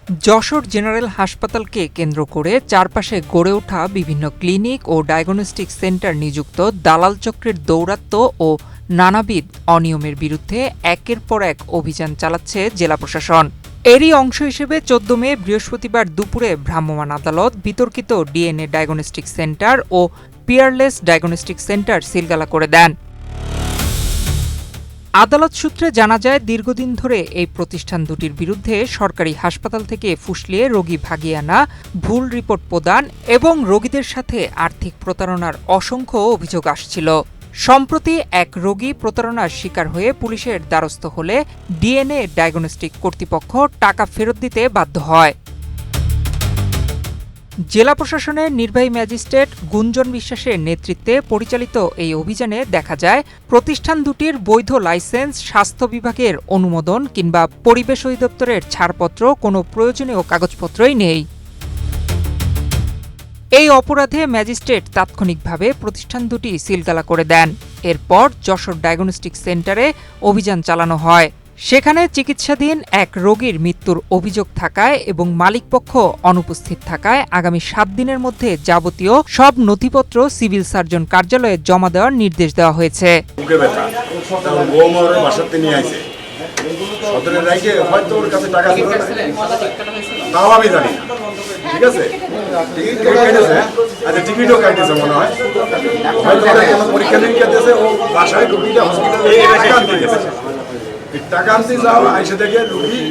Jessore general হাসপাতালকে কেন্দ্র করে চারপাশে গড়ে ওঠা বিভিন্ন ক্লিনিক ও ডায়াগনস্টিক সেন্টার নিযুক্ত দালাল চক্রের দৌরাত্ম্য ও নানাবিধ অনিয়মের বিরুদ্ধে একের পর এক অভিযান চালাচ্ছে জেলা প্রশাসন। এরই অংশ হিসেবে ১৪ মে বৃহস্পতিবার দুপুরে ভ্রাম্যমাণ আদালত বিতর্কিত ডিএনএ ডায়াগনস্টিক সেন্টার ও পিয়ারলেস ডায়াগনস্টিক সেন্টার সিলগালা করে দেন। আদালত সূত্রে জানা যায়, দীর্ঘদিন ধরে এই প্রতিষ্ঠান দুটির বিরুদ্ধে সরকারি হাসপাতাল থেকে ফুসলিয়ে রোগী ভাগিয়ে আনা, ভুল রিপোর্ট প্রদান এবং রোগীদের সাথে আর্থিক প্রতারণার অসংখ্য অভিযোগ আসছিল। সম্প্রতি এক রোগী প্রতারণার শিকার হয়ে পুলিশের দ্বারস্থ হলে ডিএনএ ডায়াগনস্টিক কর্তৃপক্ষ টাকা ফেরত দিতে বাধ্য হয়। জেলা প্রশাসনের নির্বাহী ম্যাজিস্ট্রেট গুঞ্জন বিশ্বাসের নেতৃত্বে পরিচালিত এই অভিযানে দেখা যায়, প্রতিষ্ঠান দুটির বৈধ লাইসেন্স, স্বাস্থ্য বিভাগের অনুমোদন কিংবা পরিবেশ অধিদপ্তরের ছাড়পত্র কোনো প্রয়োজনীয় কাগজপত্রই নেই। এই অপরাধে ম্যাজিস্ট্রেট তাৎক্ষণিকভাবে প্রতিষ্ঠান দুটি সিলগালা করে দেন। এরপর যশোর ডায়াগনস্টিক সেন্টারে অভিযান চালানো হয়। সেখানে চিকিৎসাধীন এক রোগীর মৃত্যুর অভিযোগ থাকায় এবং মালিকপক্ষ অনুপস্থিত থাকায় আগামী ৭ দিনের মধ্যে যাবতীয় সব নথিপত্র সিভিল সার্জন কার্যালয়ে জমা দেওয়ার নির্দেশ দেওয়া হয়েছে। টাকা আনতে যাও, আইসে দেখে রোগী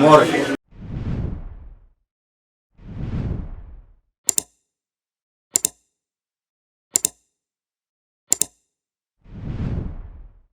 মরে।